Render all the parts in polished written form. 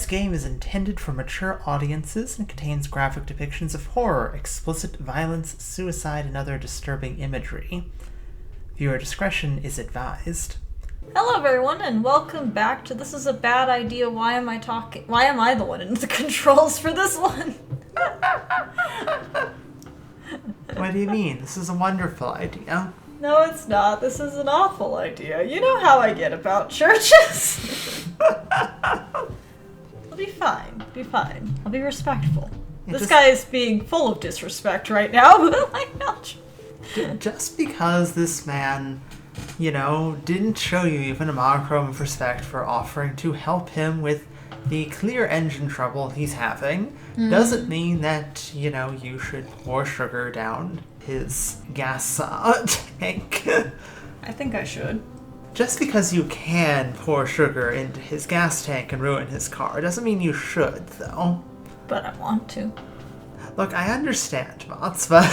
This game is intended for mature audiences and contains graphic depictions of horror, explicit violence, suicide, and other disturbing imagery. Viewer discretion is advised. Hello everyone, and welcome back to This Is a Bad Idea. Why am I the one in the controls for this one? What do you mean? This is a wonderful idea. No, it's not. This is an awful idea. You know how I get about churches. I'll be fine. Be fine. I'll be respectful. This guy is being full of disrespect right now, but like, not. Just because this man, didn't show you even a modicum of respect for offering to help him with the clear engine trouble he's having, doesn't mean that, you should pour sugar down his gas tank. I think I should. Just because you can pour sugar into his gas tank and ruin his car doesn't mean you should, though. But I want to. Look, I understand, Mots, but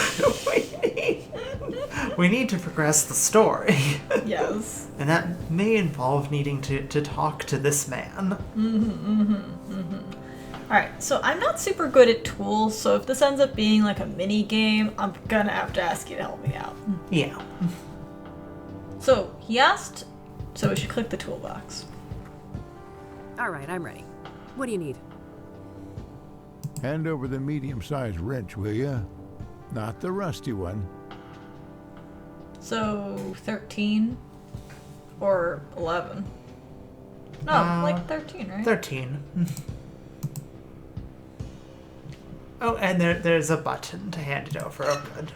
we need to progress the story. Yes. And that may involve needing to talk to this man. Alright, so I'm not super good at tools, so if this ends up being like a mini game, I'm gonna have to ask you to help me out. Yeah. So, he asked, so we should click the toolbox. Alright, I'm ready. What do you need? Hand over the medium-sized wrench, will ya? Not the rusty one. So, 13? Or 11? No, like 13, right? 13. Oh, and there's a button to hand it over. Oh, good.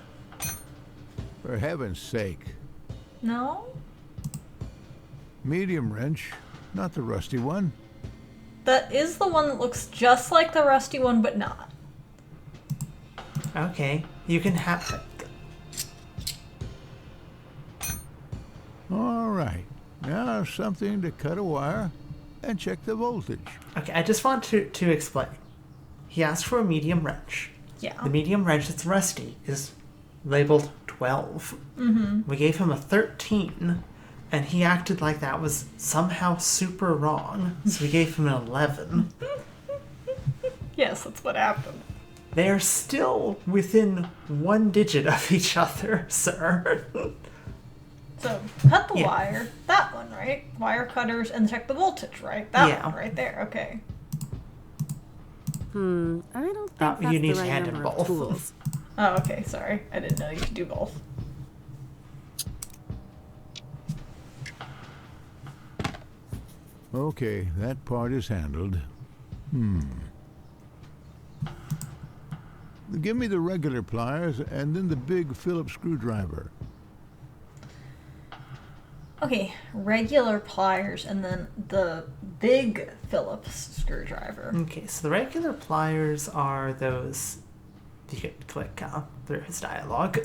For heaven's sake. No? Medium wrench, not the rusty one. That is the one that looks just like the rusty one, but not. Okay, you can have it. All right. Now something to cut a wire and check the voltage. Okay, I just want to explain. He asked for a medium wrench. Yeah. The medium wrench that's rusty is labeled 12. We gave him a 13, and he acted like that was somehow super wrong, so we gave him an 11. Yes, that's what happened. They are still within one digit of each other, sir. So, cut the wire. That one, right? Wire cutters and check the voltage, right? That one right there. Okay. I don't think that's you need the to right hand him number of both. tools. Oh, okay. Sorry. I didn't know you could do both. Okay, that part is handled. Give me the regular pliers and then the big Phillips screwdriver. Okay, regular pliers and then the big Phillips screwdriver. Okay, so the regular pliers are those. You can click through his dialogue.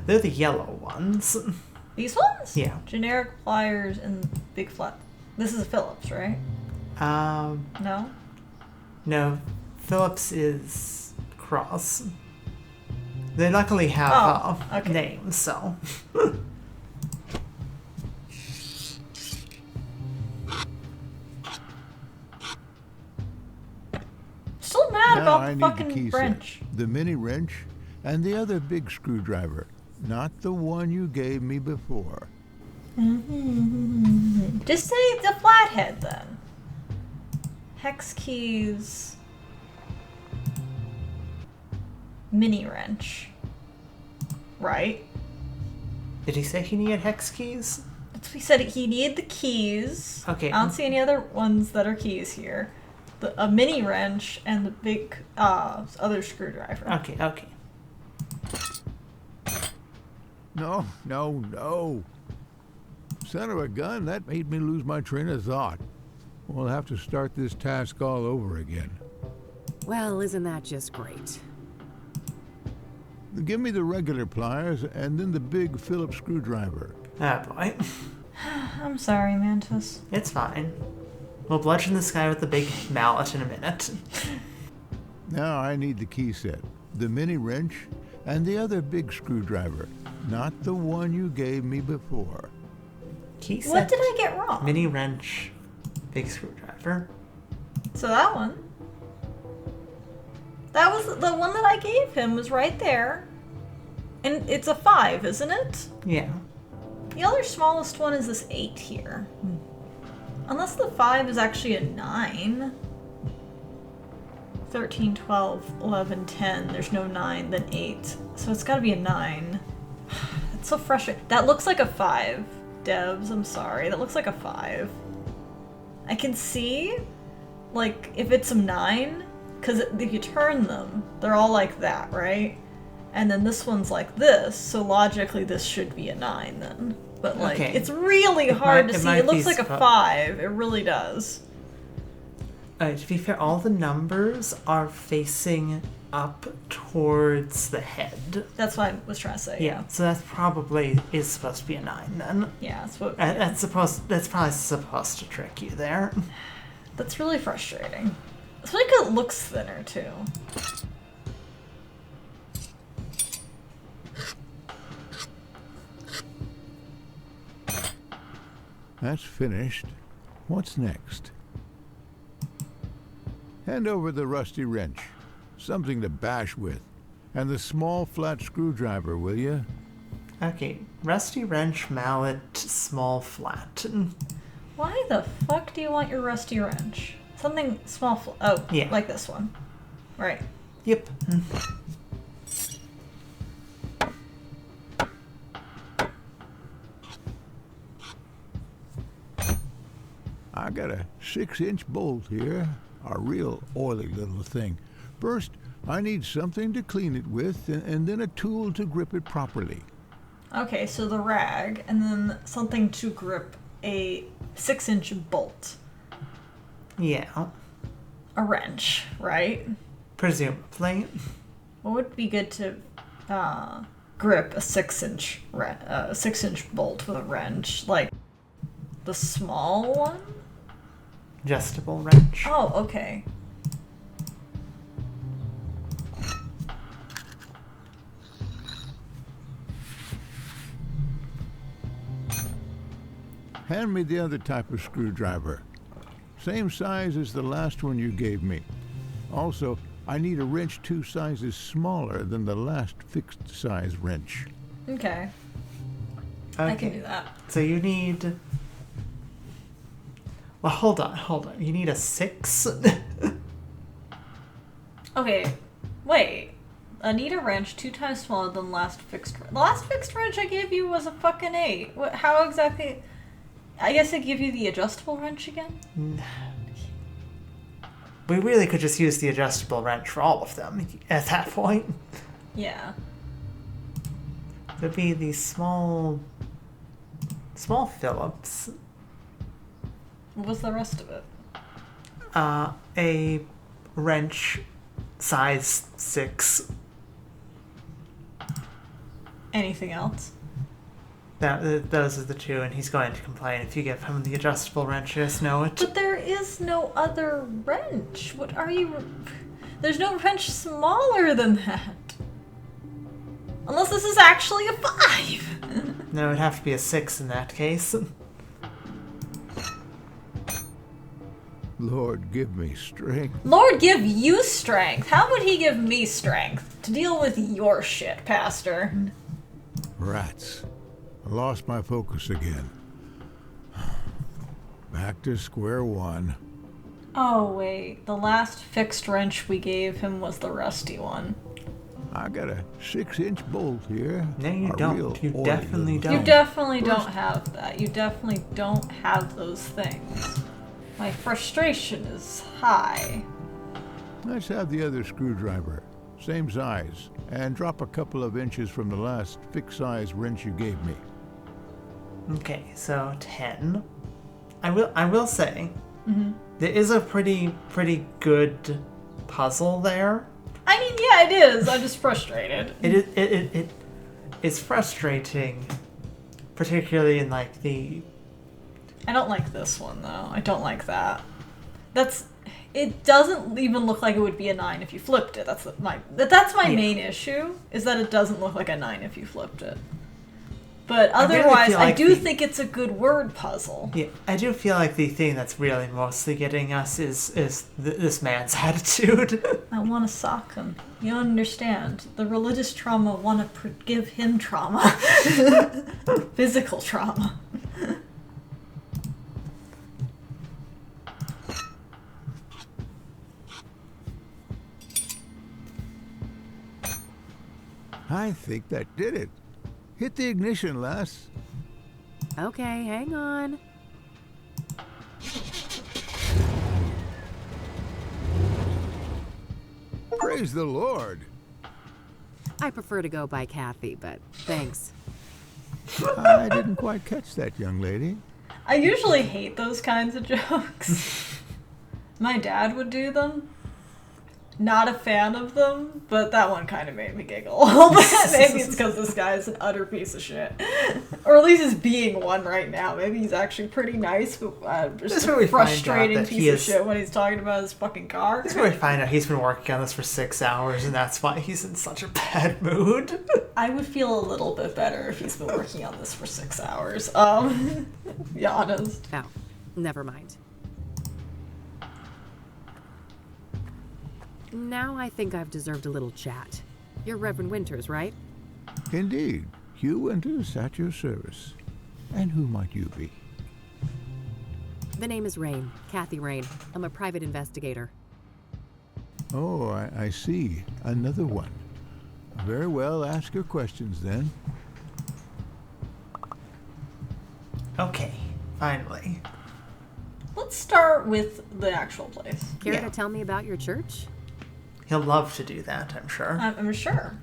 They're the yellow ones. These ones? Yeah. Generic pliers and big flat. This is a Phillips, right? No? No, Phillips is cross. They luckily have okay. names, so. Still mad Now about I the need fucking the key wrench. set, the mini wrench, and the other big screwdriver. Not the one you gave me before. Just say the flathead then. Hex keys. Mini wrench. Right? Did he say he needed hex keys? That's what he said. He needed the keys. Okay. I don't see any other ones that are keys here. A mini wrench and the big other screwdriver. Okay. No. Son of a gun, that made me lose my train of thought. We'll have to start this task all over again. Well, isn't that just great? Give me the regular pliers and then the big Phillips screwdriver. Ah, boy. I'm sorry, Mantis. It's fine. We'll bludgeon this guy with the big mallet in a minute. Now I need the key set, the mini wrench, and the other big screwdriver. Not the one you gave me before. Key set. What did I get wrong? Mini wrench, big screwdriver. So that one. That was the one that I gave him was right there. And it's a 5, isn't it? Yeah. The other smallest one is this 8 here. Unless the 5 is actually a 9. 13, 12, 11, 10. There's no 9, then 8. So it's gotta be a 9. It's so frustrating. That looks like a 5, Devs. I'm sorry. That looks like a 5. I can see, like, if it's a 9, because if you turn them, they're all like that, right? And then this one's like this, so logically this should be a 9 then. But, like, Okay. it's really hard to see. It looks like a sp- 5. It really does. To be fair, all the numbers are facing up towards the head. That's what I was trying to say. Yeah, so that probably is supposed to be a 9 then. Yeah, that's what. That's probably supposed to trick you there. That's really frustrating. Especially because it looks thinner, too. That's finished. What's next? Hand over the rusty wrench. Something to bash with. And the small flat screwdriver, will you? Okay, rusty wrench, mallet, small flat. Why the fuck do you want your rusty wrench? Something small. Oh, Yeah. like this one. Right. Yep. I got a 6-inch bolt here. A real oily little thing. First, I need something to clean it with, and then a tool to grip it properly. Okay, so the rag, and then something to grip a 6-inch bolt. Yeah, A wrench, right? presumably. What would be good to grip a 6-inch bolt with a wrench? Like the small one? Adjustable wrench. Oh, okay. Hand me the other type of screwdriver. Same size as the last one you gave me. Also, I need a wrench 2 sizes smaller than the last fixed size wrench. Okay. I can do that. So you need... Well, hold on. You need a 6? Okay, wait. I need a wrench 2 times smaller than the last fixed wrench. The last fixed wrench I gave you was a fucking 8. How exactly... I guess I give you the adjustable wrench again? We really could just use the adjustable wrench for all of them at that point. Yeah. It'd be the small Phillips. What was the rest of it? A wrench size 6. Anything else? Those are the 2, and he's going to complain if you give him the adjustable wrench. Just know it. But there is no other wrench. What are you... There's no wrench smaller than that. Unless this is actually a 5. No, it'd have to be a 6 in that case. Lord, give me strength. Lord give you strength. How would he give me strength to deal with your shit, Pastor? Rats. I lost my focus again. Back to square one. Oh, wait. The last fixed wrench we gave him was the rusty one. I got a 6-inch bolt here. No, you A don't. real You oily definitely little don't. You thing. definitely don't have that. You definitely don't have those things. My frustration is high. Let's have the other screwdriver. Same size. And drop a couple of inches from the last fixed size wrench you gave me. Okay, so 10. I will say, there is a pretty good puzzle there. I mean, yeah, it is. I'm just frustrated. It is frustrating, particularly in like the... I don't like this one, though. I don't like that. It doesn't even look like it would be a 9 if you flipped it. That's my main issue, is that it doesn't look like a 9 if you flipped it. But really otherwise, feel I like do think it's a good word puzzle. Yeah, I do feel like the thing that's really mostly getting us is this man's attitude. I want to sock him. You don't understand. The religious trauma want to give him trauma. Physical trauma. I think that did it. Hit the ignition, lass. Okay, hang on. Praise the Lord. I prefer to go by Kathy, but thanks. I didn't quite catch that, young lady. I usually hate those kinds of jokes. My dad would do them. Not a fan of them, but that one kind of made me giggle a little bit. Maybe it's because this guy's an utter piece of shit. Or at least is being one right now. Maybe he's actually pretty nice, but just a frustrating piece of shit when he's talking about his fucking car. This is where we find out he's been working on this for 6 hours, and that's why he's in such a bad mood. I would feel a little bit better if he's been working on this for 6 hours. Be honest. Oh, never mind. Now I think I've deserved a little chat. You're Reverend Winters, right? Indeed. Hugh Winters at your service. And who might you be? The name is Rain. Kathy Rain. I'm a private investigator. Oh, I see. Another one. Very well, ask your questions then. Okay, finally. Let's start with the actual place. Care to tell me about your church? He'll love to do that, I'm sure. I'm sure.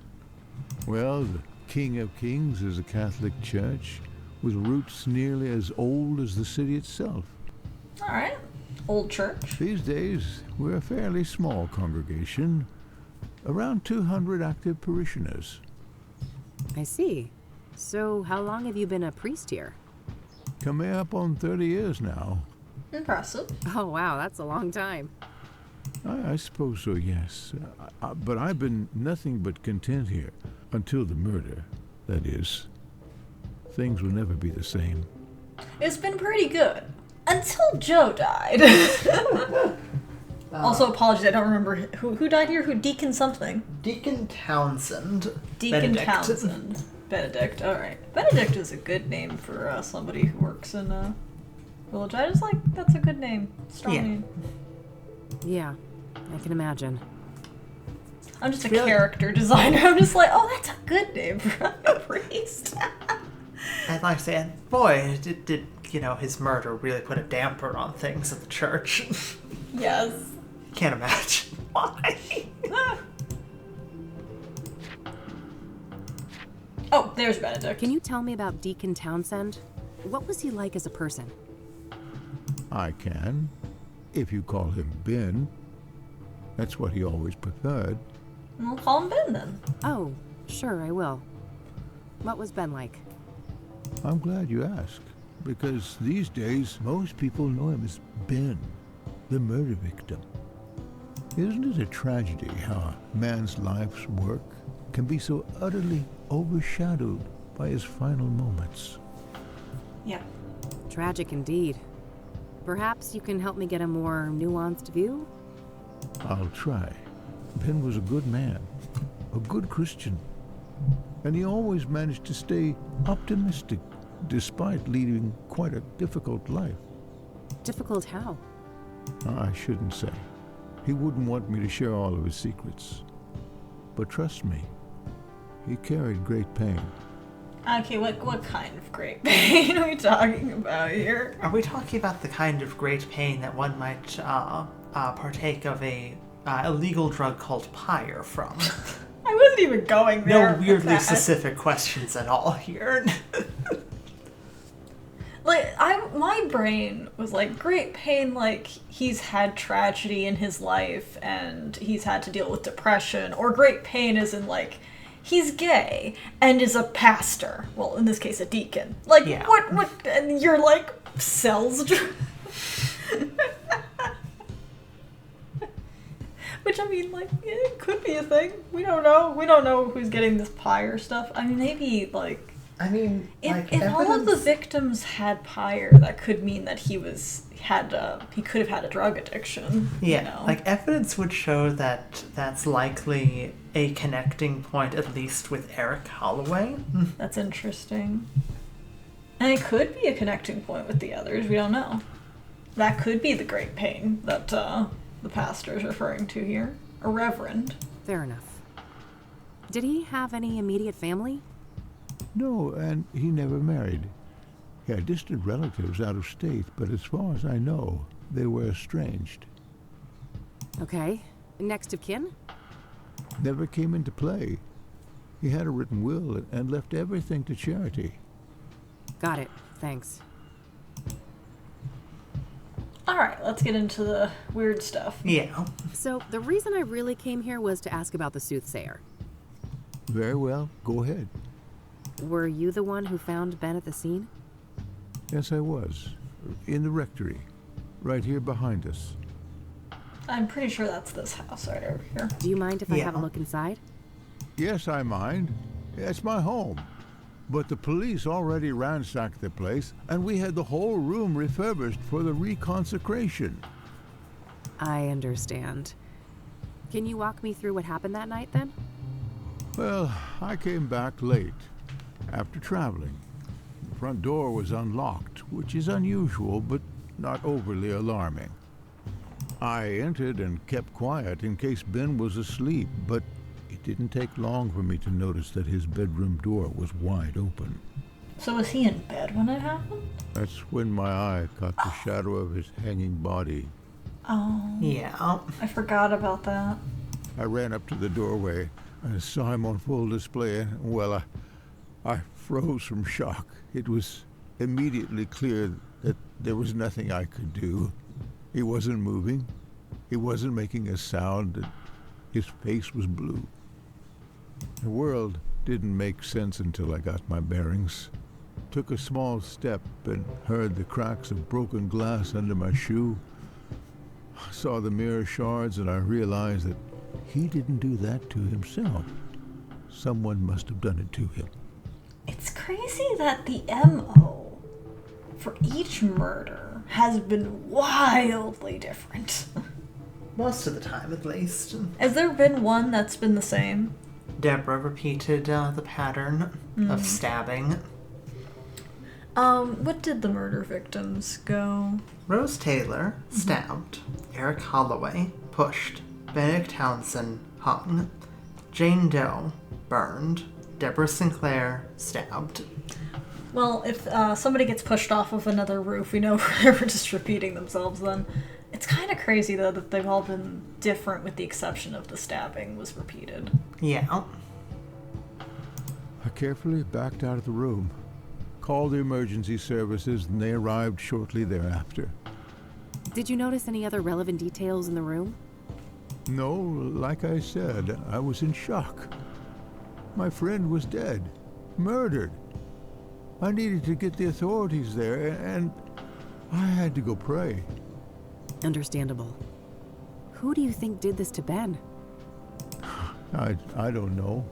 Well, the King of Kings is a Catholic church with roots nearly as old as the city itself. All right. Old church. These days, we're a fairly small congregation, around 200 active parishioners. I see. So how long have you been a priest here? Coming up on 30 years now. Impressive. Oh, wow, that's a long time. I suppose so, yes. But I've been nothing but content here until the murder, that is. Things will never be the same. It's been pretty good. Until Joe died. Also, apologies, I don't remember who died here. Who? Deacon something. Deacon Townsend. Deacon Benedict. Townsend. Benedict. All right. Benedict is a good name for somebody who works in a village. I just like that's a good name. Strong name. Yeah, I can imagine. I'm just a character designer. I'm just like, oh, that's a good name for a priest. I'd like to say, boy, did his murder really put a damper on things at the church. Yes. Can't imagine why. Oh, there's Benedict. Can you tell me about Deacon Townsend? What was he like as a person? I can, if you call him Ben. That's what he always preferred. We'll call him Ben then. Oh, sure, I will. What was Ben like? I'm glad you asked, because these days most people know him as Ben, the murder victim. Isn't it a tragedy how a man's life's work can be so utterly overshadowed by his final moments? Yeah. Tragic indeed. Perhaps you can help me get a more nuanced view? I'll try. Ben was a good man, a good Christian, and he always managed to stay optimistic despite leading quite a difficult life. Difficult how? I shouldn't say. He wouldn't want me to share all of his secrets. But trust me, he carried great pain. Okay, what kind of great pain are we talking about here? Are we talking about the kind of great pain that one might partake of a illegal drug called pyre from? I wasn't even going there. No weirdly specific questions at all here. Like, my brain was like, great pain, like, he's had tragedy in his life and he's had to deal with depression, or great pain is in, like, he's gay and is a pastor. Well, in this case, a deacon. Like, yeah. what, and you're like, sells Which, I mean, like, it could be a thing. We don't know. We don't know who's getting this pyre stuff. I mean, maybe, like, I mean, If all of the evidence- victims had pyre, that could mean that he could have had a drug addiction. Yeah, You know? like evidence would show that that's likely a connecting point, at least with Eric Holloway. That's interesting. And it could be a connecting point with the others. We don't know. That could be the great pain that the pastor is referring to here. A reverend. Fair enough. Did he have any immediate family? No, and he never married. He had distant relatives out of state, but as far as I know, they were estranged. Okay. Next of kin? Never came into play. He had a written will and left everything to charity. Got it. Thanks. Alright, let's get into the weird stuff. Yeah. So, the reason I really came here was to ask about the Soothsayer. Very well, go ahead. Were you the one who found Ben at the scene? Yes, I was. In the rectory. Right here behind us. I'm pretty sure that's this house right over here. Do you mind if I have a Yeah. look inside? Yes, I mind. It's my home. But the police already ransacked the place, and we had the whole room refurbished for the reconsecration. I understand. Can you walk me through what happened that night, then? Well, I came back late, after traveling. The front door was unlocked, which is unusual, but not overly alarming. I entered and kept quiet in case Ben was asleep, but it didn't take long for me to notice that his bedroom door was wide open. So was he in bed when it happened? That's when my eye caught the shadow of his hanging body. Oh, Yeah. I forgot about that. I ran up to the doorway and saw him on full display, and, well, I froze from shock. It was immediately clear that there was nothing I could do. He wasn't moving. He wasn't making a sound. And his face was blue. The world didn't make sense until I got my bearings. Took a small step and heard the cracks of broken glass under my shoe. I saw the mirror shards and I realized that he didn't do that to himself. Someone must have done it to him. It's crazy that the MO for each murder has been wildly different. Most of the time, at least. Has there been one that's been the same? Deborah repeated the pattern of stabbing. What did the murder victims go? Rose Taylor, stabbed. Eric Holloway, pushed. Benedict Townsend, hung. Jane Doe, burned. Deborah Sinclair, stabbed. Well, if somebody gets pushed off of another roof, we know they're just repeating themselves then. It's kind of crazy, though, that they've all been different with the exception of the stabbing was repeated. Yeah. I carefully backed out of the room, called the emergency services, and they arrived shortly thereafter. Did you notice any other relevant details in the room? No, like I said, I was in shock. My friend was dead, murdered. I needed to get the authorities there, and I had to go pray. Understandable. Who do you think did this to Ben? I don't know.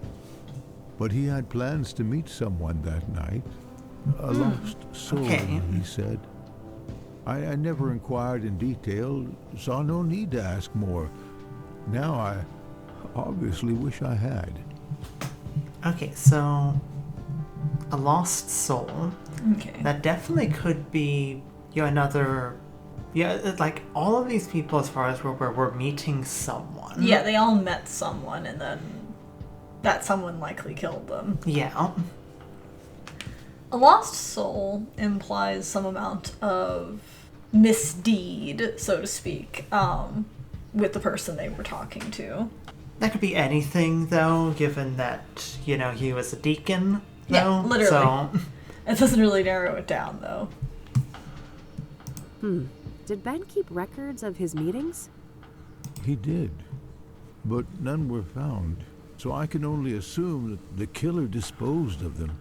But he had plans to meet someone that night. A lost soul, Okay. he said. I never inquired in detail, saw no need to ask more. Now I obviously wish I had. Okay, so a lost soul. Okay. That definitely could be another. Yeah, like all of these people, as far as we're meeting someone. Yeah, they all met someone, and then that someone likely killed them. Yeah. A lost soul implies some amount of misdeed, so to speak, with the person they were talking to. That could be anything, though, given that, he was a deacon, though. Yeah, literally. So, It doesn't really narrow it down, though. Did Ben keep records of his meetings? He did, but none were found. So I can only assume that the killer disposed of them.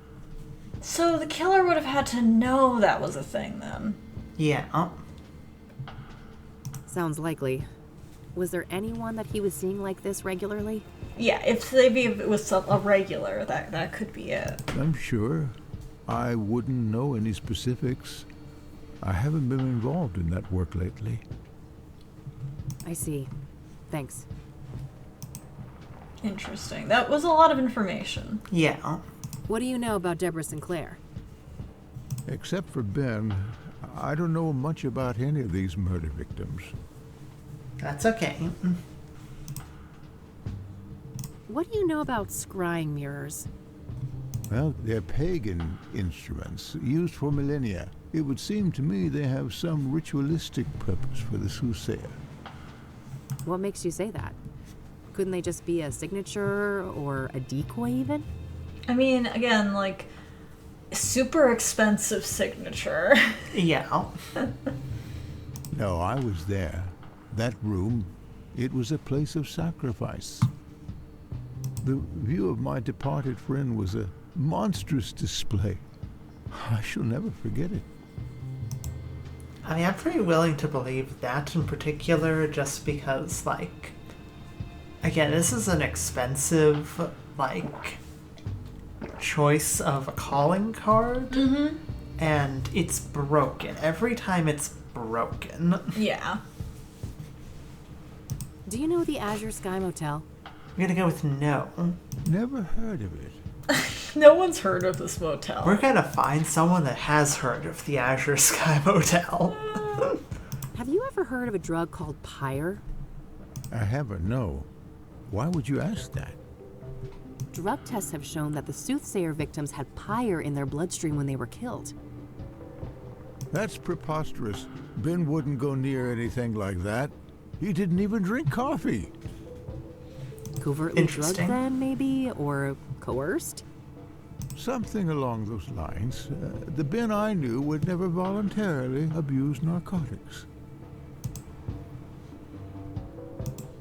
So the killer would have had to know that was a thing, then. yeah. Sounds likely. Was there anyone that he was seeing like this regularly? Yeah, if maybe if it was a regular, that could be it. I'm sure. I wouldn't know any specifics. I haven't been involved in that work lately. I see. Thanks. Interesting. That was a lot of information. Yeah. What do you know about Deborah Sinclair? Except for Ben, I don't know much about any of these murder victims. That's okay. What do you know about scrying mirrors? Well, they're pagan instruments used for millennia. It would seem to me they have some ritualistic purpose for the soothsayer. What makes you say that? Couldn't they just be a signature or a decoy even? I mean, again, like, super expensive signature. Yeah. No, I was there. That room, it was a place of sacrifice. The view of my departed friend was a monstrous display. I shall never forget it. I mean, I'm pretty willing to believe that in particular, just because, like, again, this is an expensive, like, choice of a calling card, and it's broken. Every time it's broken. Yeah. Do you know the Azure Sky Motel? I'm gonna go with no. Never heard of it. No one's heard of this motel. We're gonna find someone that has heard of the Azure Sky Motel. Have you ever heard of a drug called pyre? I haven't, no. Why would you ask that? Drug tests have shown that the soothsayer victims had pyre in their bloodstream when they were killed. That's preposterous. Ben wouldn't go near anything like that. He didn't even drink coffee. Covertly drugged Interesting. then, maybe? Or coerced? Something along those lines. The Ben I knew would never voluntarily abuse narcotics.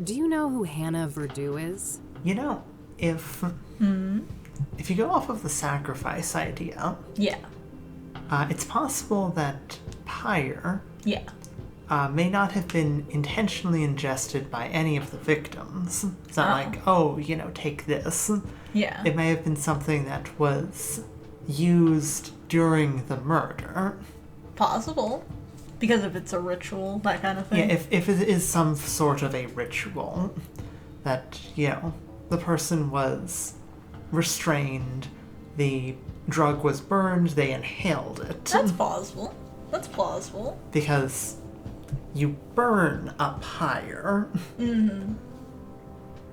Do you know who Hannah Verdew is? You know, if you go off of the sacrifice idea, Yeah. it's possible that pyre Yeah. may not have been intentionally ingested by any of the victims. It's not like, oh, you know, take this. Yeah. It may have been something that was used during the murder. Possible. Because if it's a ritual, that kind of thing. Yeah, if it is some sort of a ritual that, you know, the person was restrained, the drug was burned, they inhaled it. That's plausible. That's plausible. Because you burn a pyre. Mm-hmm.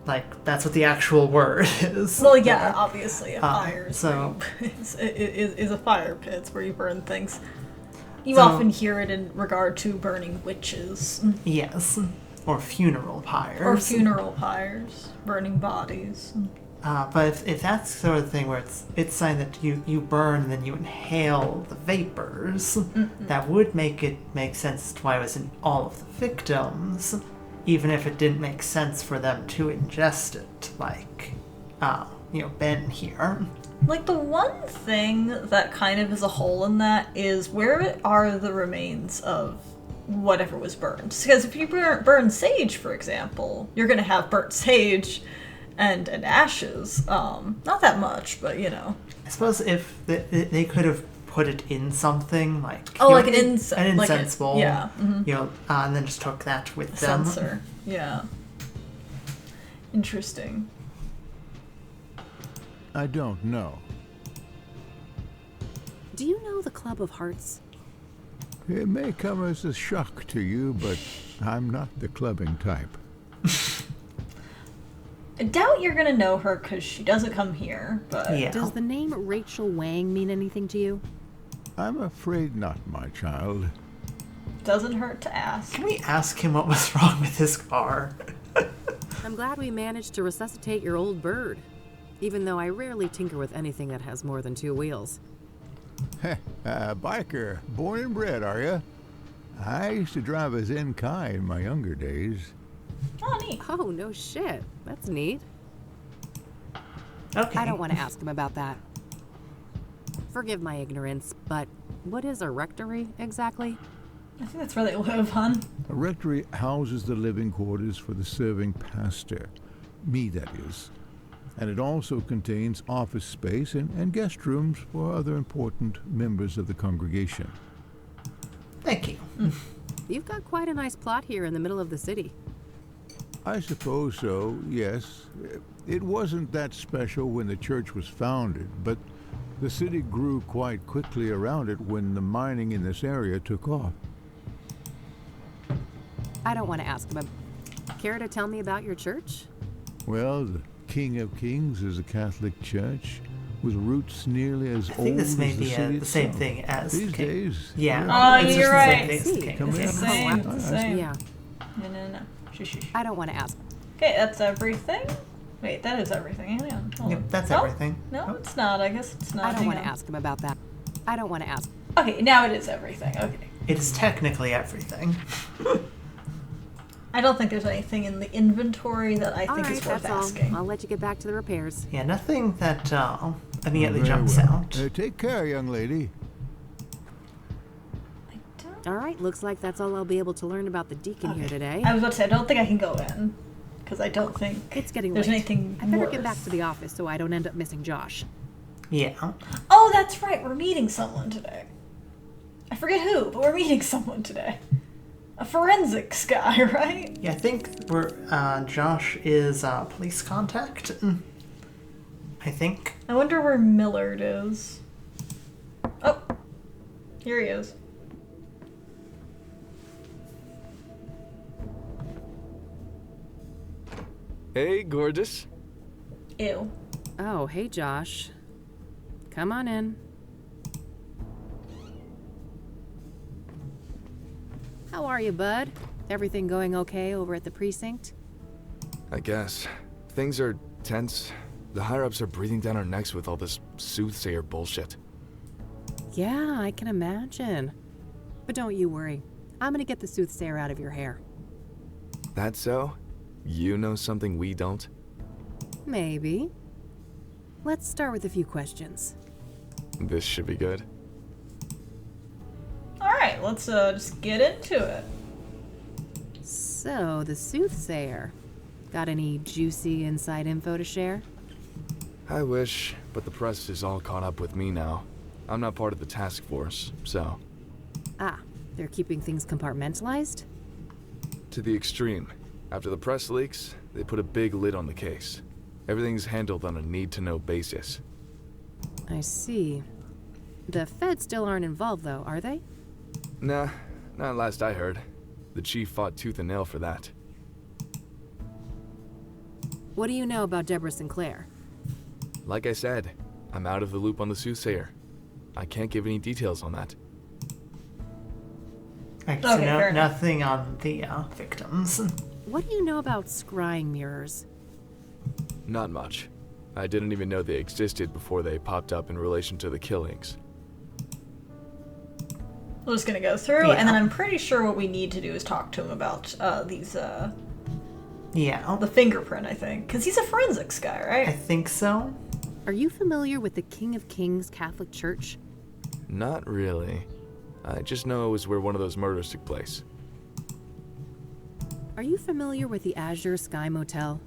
Like, that's what the actual word is. Well, yeah, obviously, a fire so- is a fire pit. It's where you burn things. You So- often hear it in regard to burning witches. Yes. Or funeral pyres. Or funeral pyres. Burning bodies. But if that's the sort of thing where it's saying that you burn and then you inhale the vapors, that would make sense to why it was in all of the victims, even if it didn't make sense for them to ingest it, like, you know, Ben here. Like, the one thing that kind of is a hole in that is where are the remains of whatever was burned? Because if you burn sage, for example, you're going to have burnt sage and ashes. Not that much, but, you know. I suppose if they could have put it in something, like... Oh, you like know, an incense. An incense bowl. Yeah. Mm-hmm. You know, and then just took that with them. Sensor. Yeah. Interesting. I don't know. Do you know the Club of Hearts? It may come as a shock to you, but I'm not the clubbing type. I doubt you're gonna know her because she doesn't come here, but... Yeah. Does the name Rachel Wang mean anything to you? I'm afraid not, my child. Doesn't hurt to ask. Can we ask him what was wrong with his car? I'm glad we managed to resuscitate your old bird, even though I rarely tinker with anything that has more than 2 wheels. Biker, born and bred, are you? I used to drive a Zenkai in my younger days. Oh, neat. Oh, no shit. That's neat. Okay. I don't want to ask him about that. Forgive my ignorance, but what is a rectory exactly? I think that's where they live, hon. A rectory houses the living quarters for the serving pastor. Me, that is. And it also contains office space and guest rooms for other important members of the congregation. Thank you. You've got quite a nice plot here in the middle of the city. I suppose so, yes. It wasn't that special when the church was founded, but the city grew quite quickly around it when the mining in this area took off. I don't want to ask, but care to tell me about your church? Well, the King of Kings is a Catholic church with roots nearly as I old think this may as the be city the same itself. thing as These King. days. Yeah. Oh, it's you're just right. the same thing as See, King. come It's in. the It's the same. same. It's the same. Yeah, No. Shush. I don't want to ask. Okay, that's everything. Wait, that is everything. Hang on. Hold Yep, on. that's Oh, everything. No, Oh. it's not. I guess it's not. I don't Hang want on. to ask him about that. I don't want to ask. Okay, now it is everything. Okay. It is technically everything. I don't think there's anything in the inventory that I All think right, is worth that's all. asking. I'll let you get back to the repairs. Yeah, nothing that immediately Very jumps well. out. Take care, young lady. I don't. All right, looks like that's all I'll be able to learn about the deacon here today. I was about to say I don't think I can go in because I don't think It's getting there's late. anything. I better worth. get back to the office so I don't end up missing Josh. Yeah. Oh, that's right. We're meeting someone today. I forget who, but we're meeting someone today. A forensics guy, right? Yeah, I think we're Josh is police contact. I think. I wonder where Millard is. Oh, here he is. Hey, gorgeous. Ew. Oh, hey, Josh. Come on in. How are you, bud? Everything going okay over at the precinct? I guess. Things are tense. The higher-ups are breathing down our necks with all this soothsayer bullshit. Yeah, I can imagine. But don't you worry. I'm gonna get the soothsayer out of your hair. That so? You know something we don't? Maybe. Let's start with a few questions. This should be good. Alright, let's just get into it. So, the soothsayer. Got any juicy inside info to share? I wish, but the press is all caught up with me now. I'm not part of the task force, so... Ah, they're keeping things compartmentalized? To the extreme. After the press leaks, they put a big lid on the case. Everything's handled on a need-to-know basis. I see. The feds still aren't involved, though, are they? Nah, not last I heard. The chief fought tooth and nail for that. What do you know about Deborah Sinclair? Like I said, I'm out of the loop on the soothsayer. I can't give any details on that. Right, Okay, so fair enough. nothing on the victims. What do you know about scrying mirrors? Not much. I didn't even know they existed before they popped up in relation to the killings. We're just gonna go through, Yeah. and then I'm pretty sure what we need to do is talk to him about these, Yeah, the fingerprint, I think. Because he's a forensics guy, I right? think so. Are you familiar with the King of Kings Catholic Church? Not really. I just know it was where one of those murders took place. Are you familiar with the Azure Sky Motel?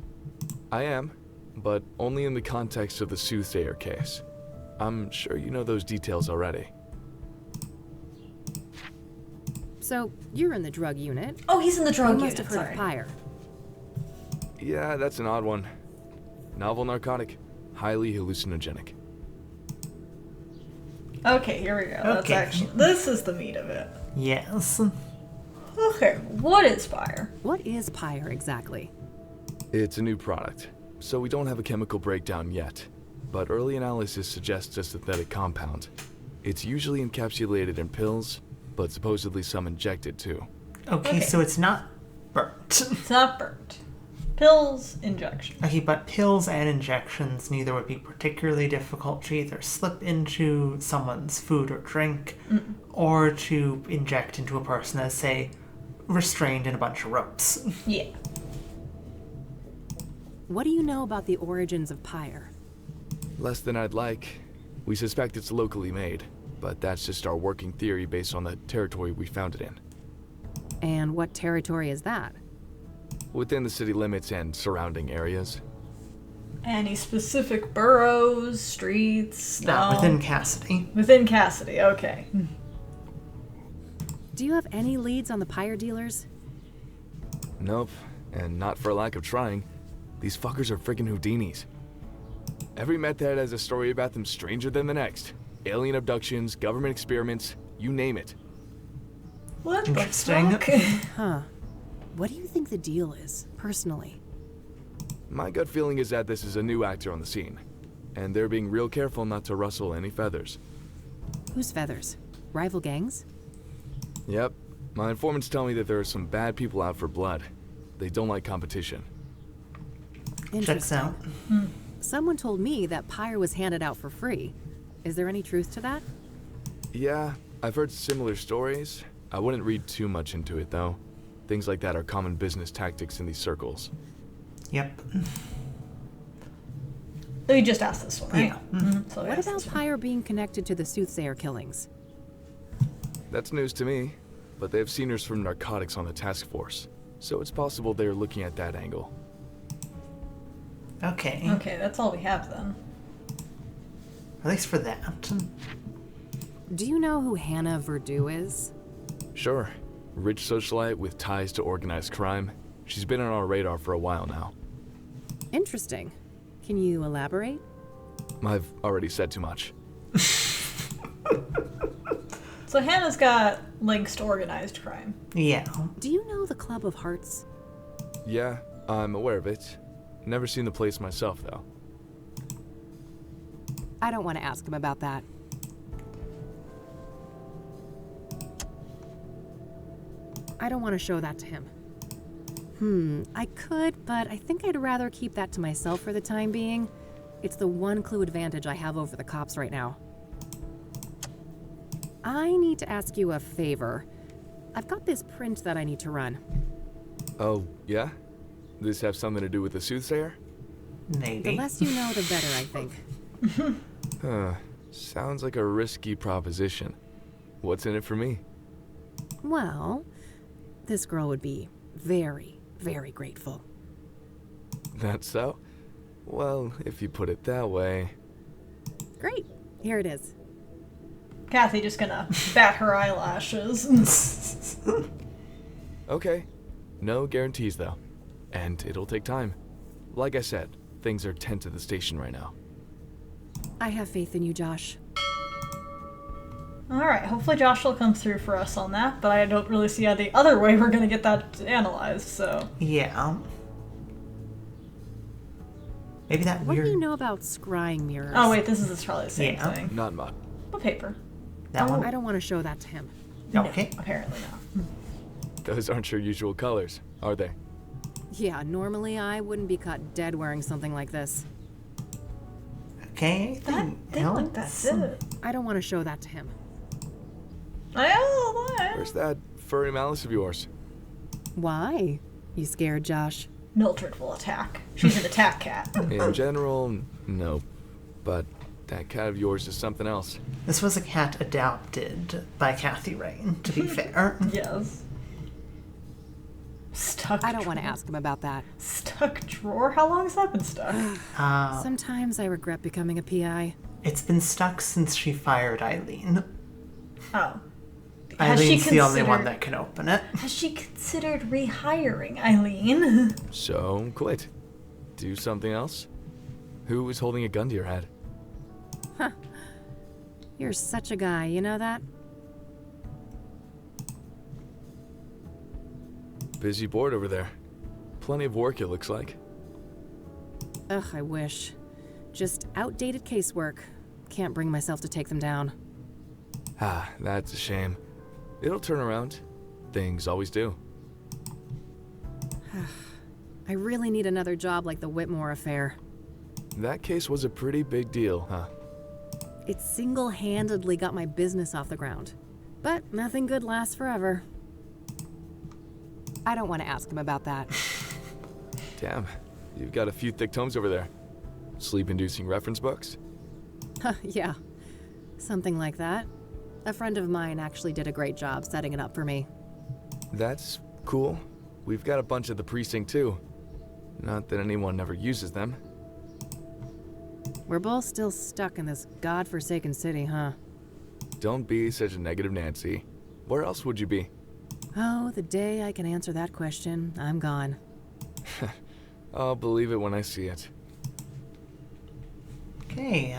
I am, but only in the context of the soothsayer case. I'm sure you know those details already. So, you're in the drug unit. Oh, he's in the You drug must unit, have heard sorry. of Pyre. Yeah, that's an odd one. Novel narcotic, highly hallucinogenic. Okay, here we go. That's Okay. actually, this is the meat of it. Yes. Okay, what is fire? What is Pyre exactly? It's a new product, so we don't have a chemical breakdown yet. But early analysis suggests a synthetic compound. It's usually encapsulated in pills, but supposedly some injected too. Okay, so it's not burnt. It's not burnt. Pills, injection. Okay, but pills and injections neither would be particularly difficult to either slip into someone's food or drink, or to inject into a person as, say, restrained in a bunch of ropes. Yeah. What do you know about the origins of Pyre? Less than I'd like. We suspect it's locally made, but that's just our working theory based on the territory we found it in. And what territory is that? Within the city limits and surrounding areas. Any specific boroughs, streets? No. Within Kassidy. Within Kassidy, okay. Do you have any leads on the pyre dealers? Nope, and not for lack of trying. These fuckers are freaking Houdinis. Every meth head has a story about them stranger than the next. Alien abductions, government experiments, you name it. What the Interesting. fuck? Huh. What do you think the deal is, personally? My gut feeling is that this is a new actor on the scene, and they're being real careful not to rustle any feathers. Whose feathers? Rival gangs? Yep, my informants tell me that there are some bad people out for blood. They don't like competition. Checks out. Someone told me that pyre was handed out for free. Is there any truth to that? Yeah, I've heard similar stories. I wouldn't read too much into it, though. Things like that are common business tactics in these circles. Yep. So you just asked this one, right? Yeah. So I What asked about this one. pyre being connected to the Soothsayer killings? That's news to me, but they have seniors from narcotics on the task force, so it's possible they're looking at that angle. Okay. Okay, that's all we have then. At least for that. Do you know who Hannah Verdew is? Sure, rich socialite with ties to organized crime. She's been on our radar for a while now. Interesting. Can you elaborate? I've already said too much. So Hannah's got links to organized crime. Yeah. Do you know the Club of Hearts? Yeah, I'm aware of it. Never seen the place myself, though. I don't want to ask him about that. I don't want to show that to him. I could, but I think I'd rather keep that to myself for the time being. It's the one clue advantage I have over the cops right now. I need to ask you a favor. I've got this print that I need to run. Oh, yeah? This have something to do with the Soothsayer? The Maybe. less you know, the better, I think. Huh. Sounds like a risky proposition. What's in it for me? Well, this girl would be very, very grateful. That's so? Well, if you put it that way. Great. Here it is. Kathy just gonna bat her eyelashes. Okay. No guarantees, though. And it'll take time. Like I said, things are tense at the station right now. I have faith in you, Josh. Alright, hopefully Josh will come through for us on that, but I don't really see how the other way we're gonna get that analyzed, so. Yeah. Maybe that What weird. do you know about scrying mirrors? Oh wait, this is probably the same Yeah. thing. Not much. What paper? That one. I don't want to show that to him. Okay. No, apparently not. Those aren't your usual colors, are they? Yeah, normally I wouldn't be caught dead wearing something like this. Okay. That anything thing like else? that's it. I don't want to show that to him. Where's that furry malice of yours? Why? You scared, Josh? Mildred will attack. She's an attack cat. In general, no. But that cat of yours is something else. This was a cat adopted by Kathy Rain, to be fair. Yes. Stuck. I don't want to drawer. ask him about that. Stuck drawer? How long has that been stuck? Sometimes I regret becoming a PI. It's been stuck since she fired Eileen. Oh. Has she Eileen's the only one considered- that can open it. Has she considered rehiring Eileen? So, quit. Do something else? Who is holding a gun to your head? You're such a guy, you know that? Busy board over there. Plenty of work, it looks like. Ugh, I wish. Just outdated casework. Can't bring myself to take them down. Ah, that's a shame. It'll turn around. Things always do. I really need another job like the Whitmore affair. That case was a pretty big deal, huh? It single-handedly got my business off the ground. But nothing good lasts forever. I don't want to ask him about that. Damn, you've got a few thick tomes over there. Sleep-inducing reference books? Yeah, something like that. A friend of mine actually did a great job setting it up for me. That's cool. We've got a bunch at the precinct, too. Not that anyone ever uses them. We're both still stuck in this godforsaken city, huh? Don't be such a negative Nancy. Where else would you be? Oh, the day I can answer that question, I'm gone. I'll believe it when I see it. Okay,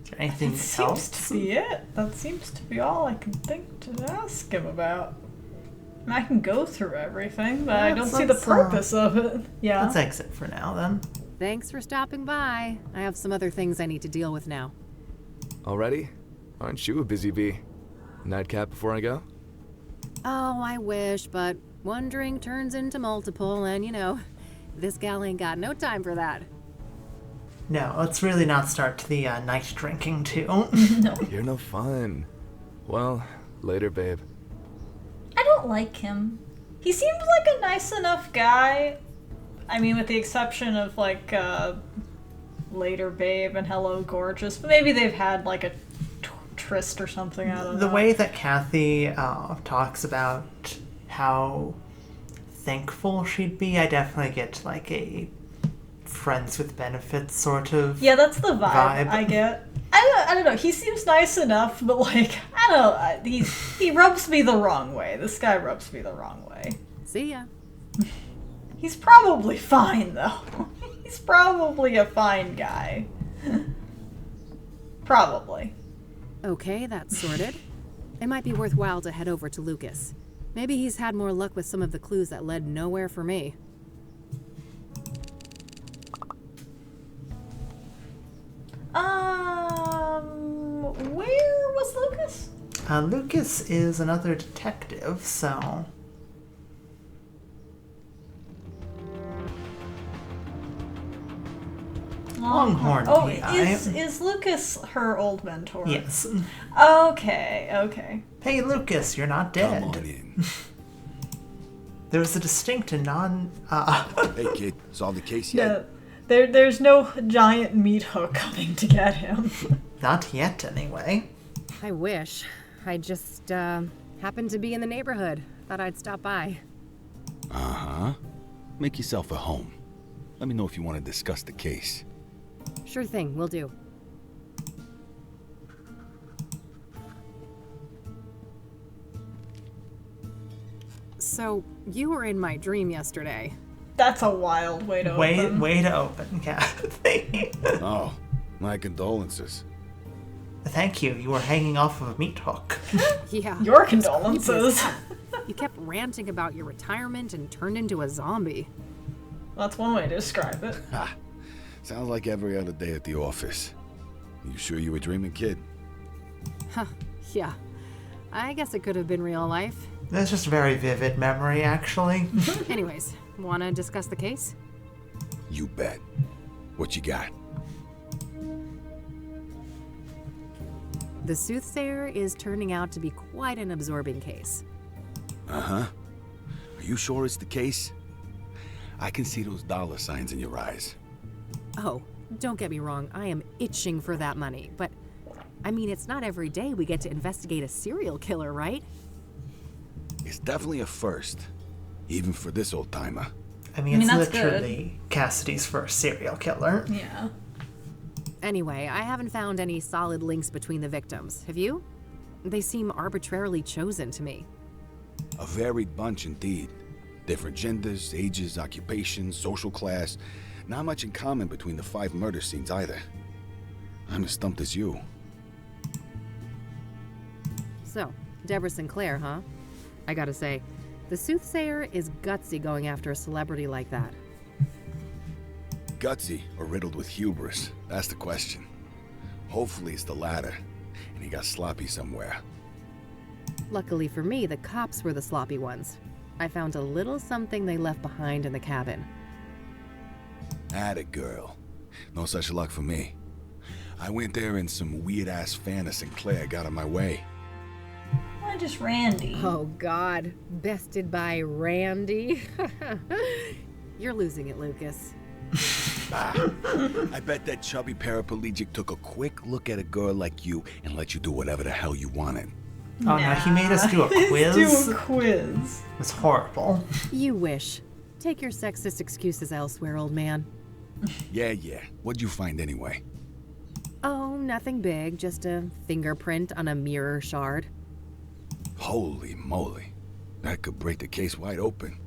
is there anything That seems else? to be it. That seems to be all I can think to ask him about. I can go through everything, but I don't see the purpose of it. Yeah. Let's exit for now, then. Thanks for stopping by. I have some other things I need to deal with now. Already? Aren't you a busy bee? Nightcap before I go? Oh, I wish, but one drink turns into multiple, and this gal ain't got no time for that. No, let's really not start the night drinking, too. No. You're no fun. Well, later, babe. I don't like him. He seems like a nice enough guy. I mean, with the exception of, like, later, babe, and hello, gorgeous. But maybe they've had, like, a tryst or something, I don't know. The way that Kathy talks about how thankful she'd be, I definitely get, like, a friends with benefits sort of Yeah, that's the vibe I get. I don't know. He seems nice enough, but, like, I don't know. He rubs me the wrong way. This guy rubs me the wrong way. See ya. He's probably fine, though. He's probably a fine guy. Probably. Okay, that's sorted. It might be worthwhile to head over to Lucas. Maybe he's had more luck with some of the clues that led nowhere for me. Where was Lucas? Lucas is another detective, so... Longhorn Oh, PI. is Lucas her old mentor? Yes. Okay. Hey, Lucas, you're not dead. Come on in. There was a distinct and Hey, kid, solve the case yet? No, there's no giant meat hook coming to get him. Not yet, anyway. I wish. I just, happened to be in the neighborhood. Thought I'd stop by. Uh-huh. Make yourself at home. Let me know if you want to discuss the case. Sure thing, will do. So, you were in my dream yesterday. That's a wild way to open. Way to open, Kathy. Oh, my condolences. Thank you. You were hanging off of a meat hook. Yeah. Your condolences. You kept ranting about your retirement and turned into a zombie. That's one way to describe it. Ha! Sounds like every other day at the office. You sure you were dreaming, kid? Huh, yeah. I guess it could have been real life. That's just a very vivid memory, actually. Anyways, wanna discuss the case? You bet. What you got? The Soothsayer is turning out to be quite an absorbing case. Uh-huh. Are you sure it's the case? I can see those dollar signs in your eyes. Oh, don't get me wrong, I am itching for that money, but I mean, it's not every day we get to investigate a serial killer, right? It's definitely a first, even for this old-timer. I mean, it's that's literally Kassidy's first serial killer. Yeah. Anyway, I haven't found any solid links between the victims. Have you? They seem arbitrarily chosen to me. A varied bunch indeed. Different genders, ages, occupations, social class. Not much in common between the 5 murder scenes either. I'm as stumped as you. So, Deborah Sinclair, huh? I gotta say, the Soothsayer is gutsy going after a celebrity like that. Gutsy or riddled with hubris? That's the question. Hopefully it's the latter, and he got sloppy somewhere. Luckily for me, the cops were the sloppy ones. I found a little something they left behind in the cabin. Atta girl. No such luck for me. I went there and some weird-ass fan of Sinclair got in my way. Why just Randy? Oh God, bested by Randy. You're losing it, Lucas. I bet that chubby paraplegic took a quick look at a girl like you and let you do whatever the hell you wanted. Oh no, he made us do a quiz? Let's do a quiz. It was horrible. You wish. Take your sexist excuses elsewhere, old man. Yeah. What'd you find anyway? Oh, nothing big, just a fingerprint on a mirror shard. Holy moly. That could break the case wide open.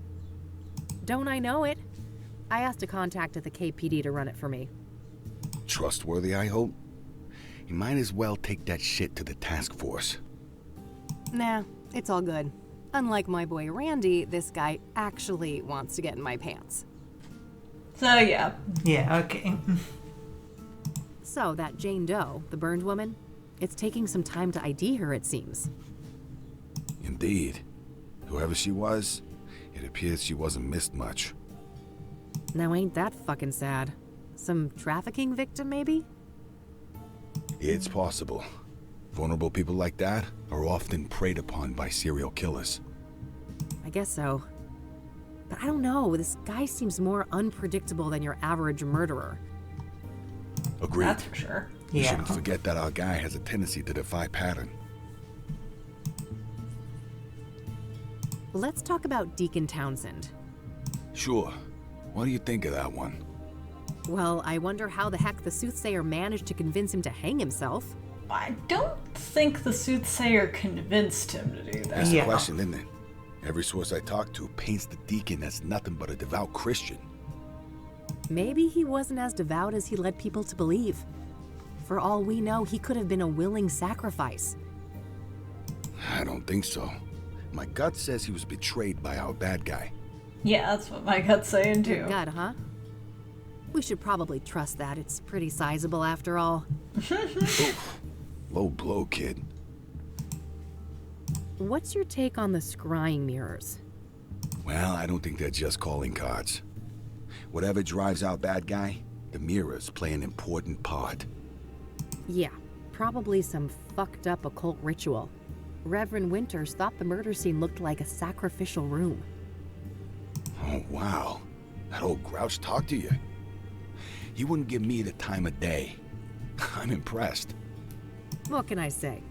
Don't I know it? I asked a contact at the KPD to run it for me. Trustworthy, I hope? You might as well take that shit to the task force. Nah, it's all good. Unlike my boy Randy, this guy actually wants to get in my pants. So, yeah. Yeah, okay. So, that Jane Doe, the burned woman, it's taking some time to ID her, it seems. Indeed. Whoever she was, it appears she wasn't missed much. Now ain't that fucking sad? Some trafficking victim, maybe? It's possible. Vulnerable people like that are often preyed upon by serial killers. I guess so. But I don't know, this guy seems more unpredictable than your average murderer. Agreed. That's for sure. We Yeah. shouldn't forget that our guy has a tendency to defy pattern. Let's talk about Deacon Townsend. Sure. What do you think of that one? Well, I wonder how the heck the Soothsayer managed to convince him to hang himself. I don't think the Soothsayer convinced him to do that. That's Yeah. the question, isn't it? Every source I talk to paints the deacon as nothing but a devout Christian. Maybe he wasn't as devout as he led people to believe. For all we know, he could have been a willing sacrifice. I don't think so. My gut says he was betrayed by our bad guy. Yeah, that's what my gut's saying too. God, huh? We should probably trust that. It's pretty sizable after all. Oof. Low blow, kid. What's your take on the scrying mirrors? Well, I don't think they're just calling cards. Whatever drives our bad guy, the mirrors play an important part. Yeah, probably some fucked up occult ritual. Reverend Winters thought the murder scene looked like a sacrificial room. Oh, wow. That old grouch talked to you. He wouldn't give me the time of day. I'm impressed. What can I say?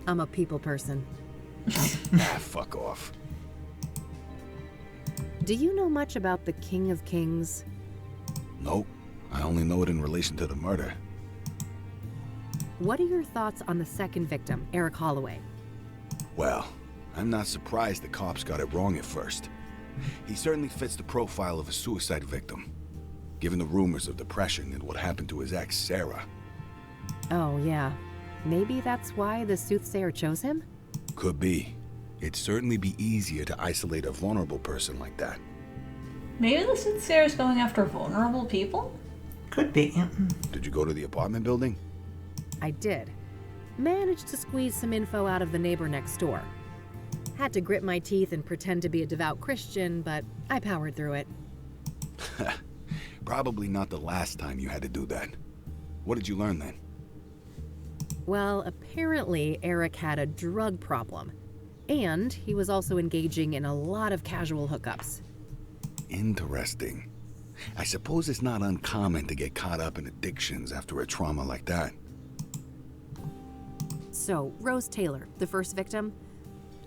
I'm a people person. Fuck off. Do you know much about the King of Kings? Nope. I only know it in relation to the murder. What are your thoughts on the second victim, Eric Holloway? Well, I'm not surprised the cops got it wrong at first. He certainly fits the profile of a suicide victim, given the rumors of depression and what happened to his ex, Sarah. Oh, yeah. Maybe that's why the Soothsayer chose him? Could be. It'd certainly be easier to isolate a vulnerable person like that. Maybe the Soothsayer's going after vulnerable people? Could be. Did you go to the apartment building? I did. Managed to squeeze some info out of the neighbor next door. Had to grit my teeth and pretend to be a devout Christian, but I powered through it. Probably not the last time you had to do that. What did you learn then? Well, apparently Eric had a drug problem. And he was also engaging in a lot of casual hookups. Interesting. I suppose it's not uncommon to get caught up in addictions after a trauma like that. So, Rose Taylor, the first victim,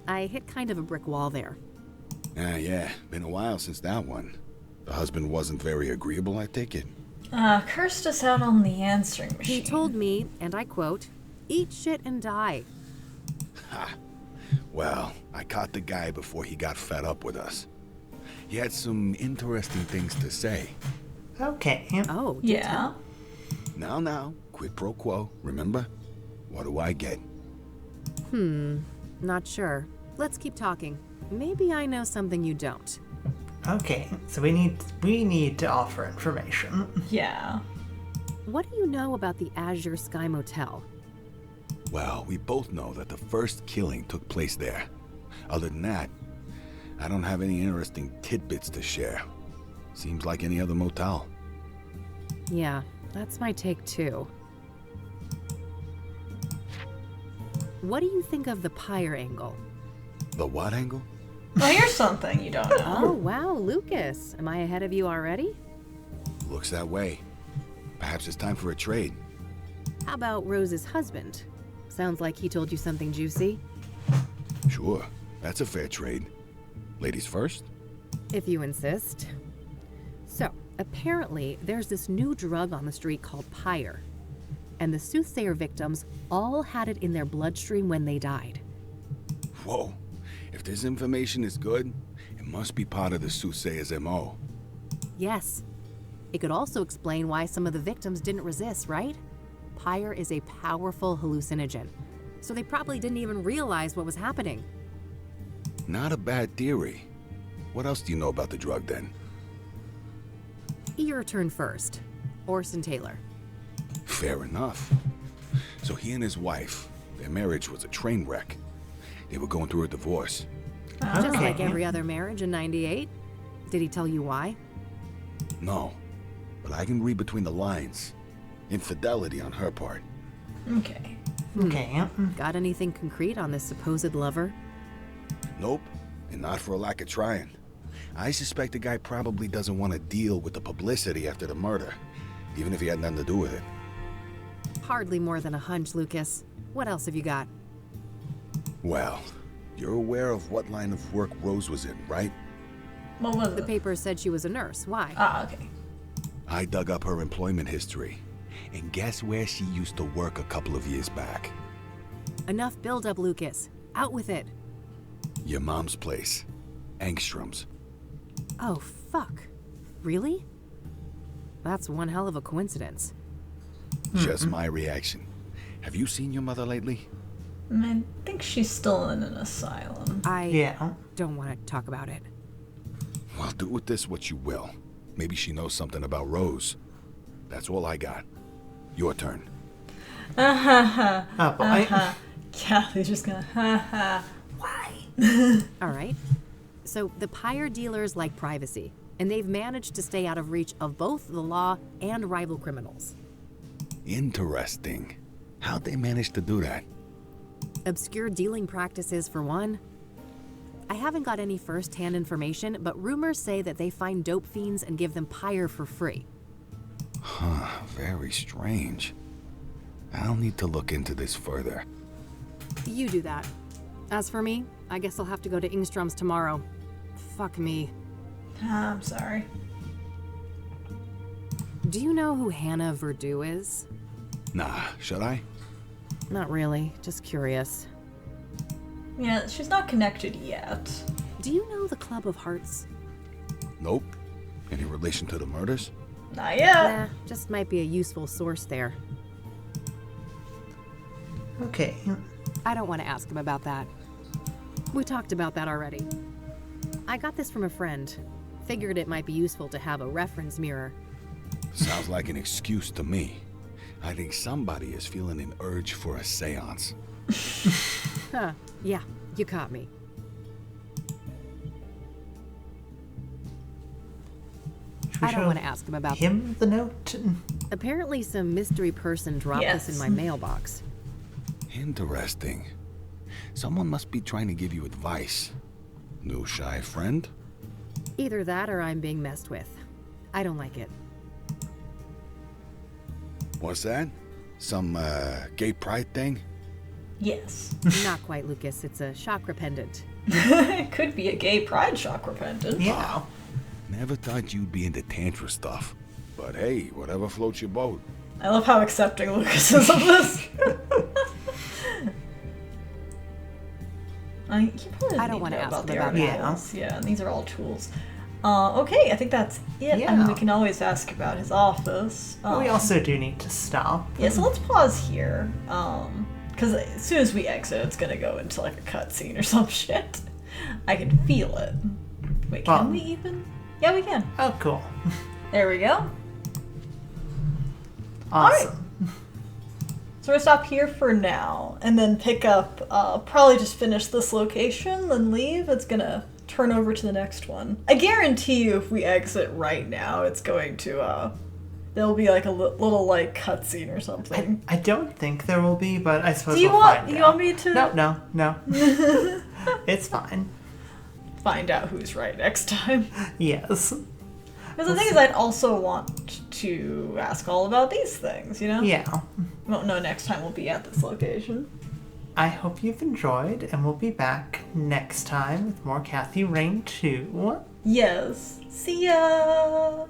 I hit kind of a brick wall there. Yeah, been a while since that one. The husband wasn't very agreeable, I take it. Cursed us out on the answering machine. He told me, and I quote, "Eat shit and die." Ha. Well, I caught the guy before he got fed up with us. He had some interesting things to say. Okay. Oh, do Yeah. tell. Now, quid pro quo, remember? What do I get? Not sure. Let's keep talking. Maybe I know something you don't. Okay. So we need to offer information. Yeah. What do you know about the Azure Sky Motel? Well, we both know that the first killing took place there. Other than that, I don't have any interesting tidbits to share. Seems like any other motel. Yeah, that's my take too. What do you think of the pyre angle? The what angle? Well, here's something you don't know. Oh, wow, Lucas. Am I ahead of you already? Looks that way. Perhaps it's time for a trade. How about Rose's husband? Sounds like he told you something juicy. Sure, that's a fair trade. Ladies first? If you insist. So, Apparently, there's this new drug on the street called pyre, and the Soothsayer victims all had it in their bloodstream when they died. Whoa. If this information is good, it must be part of the Soothsayer's MO. Yes. It could also explain why some of the victims didn't resist, right? Pyre is a powerful hallucinogen, so they probably didn't even realize what was happening. Not a bad theory. What else do you know about the drug then? Your turn first. Orson Taylor. Fair enough. So he and his wife, their marriage was a train wreck. They were going through a divorce. Just Okay. like every other marriage in '98. Did he tell you why? No, but I can read between the lines. Infidelity on her part. Okay. Okay. Got anything concrete on this supposed lover? Nope, and not for a lack of trying. I suspect the guy probably doesn't want to deal with the publicity after the murder, even if he had nothing to do with it. Hardly more than a hunch, Lucas. What else have you got? Well, you're aware of what line of work Rose was in, right? What was The it? paper said she was a nurse. Why? Ah, okay. I dug up her employment history, and guess where she used to work a couple of years back? Enough build-up, Lucas. Out with it. Your mom's place, Angstrom's. Oh, fuck. Really? That's one hell of a coincidence. Just my reaction. Have you seen your mother lately? I think she's still in an asylum. I Yeah. don't want to talk about it. Well, do with this what you will. Maybe she knows something about Rose. That's all I got. Your turn. Oh boy. Yeah, they're just gonna Why? All right. So the pyre dealers like privacy, and they've managed to stay out of reach of both the law and rival criminals. Interesting. How'd they manage to do that? Obscure dealing practices, for one. I haven't got any first-hand information, but rumors say that they find dope fiends and give them pyre for free. Huh, very strange. I'll need to look into this further. You do that. As for me, I guess I'll have to go to Ingstrom's tomorrow. Fuck me. I'm sorry. Do you know who Hannah Verdew is? Nah, should I? Not really, just curious. Yeah, she's not connected yet. Do you know the Club of Hearts? Nope. Any relation to the murders? Not yet. Nah, just might be a useful source there. Okay. I don't want to ask him about that. We talked about that already. I got this from a friend. Figured it might be useful to have a reference mirror. Sounds like an excuse to me. I think somebody is feeling an urge for a seance. Huh, yeah, you caught me. Should we I don't show want to ask him about him the note. Apparently some mystery person dropped this in Yes. my mailbox. Interesting. Someone must be trying to give you advice. New shy friend? Either that or I'm being messed with. I don't like it. What's that? Some, gay pride thing? Yes. Not quite, Lucas. It's a chakra pendant. It could be a gay pride chakra pendant. Yeah. Never thought you'd be into tantra stuff. But hey, whatever floats your boat. I love how accepting Lucas is of this. You probably I don't need wanna know ask him the about that. articles. Yeah, and these are all tools. Okay, I think that's it. I mean, Yeah. we can always ask about his office. We also do need to stop. Yeah, so let's pause here. Because as soon as we exit, it's gonna go into like a cutscene or some shit. I can feel it. Wait, can we even? Yeah, we can. Oh, cool. There we go. Awesome. So we're gonna stop here for now, and then pick up, probably just finish this location, then leave. It's gonna turn over to the next one. I guarantee you if we exit right now, it's going to, there'll be like a little like cutscene or something. I don't think there will be, but I suppose Do you we'll want- find you out. want me to- No. It's fine. Find out who's right next time. Yes. Because the thing is, I'd also want to ask all about these things, you know? Yeah. We won't know next time we'll be at this location. I hope you've enjoyed, and we'll be back next time with more Kathy Rain 2. Yes. See ya!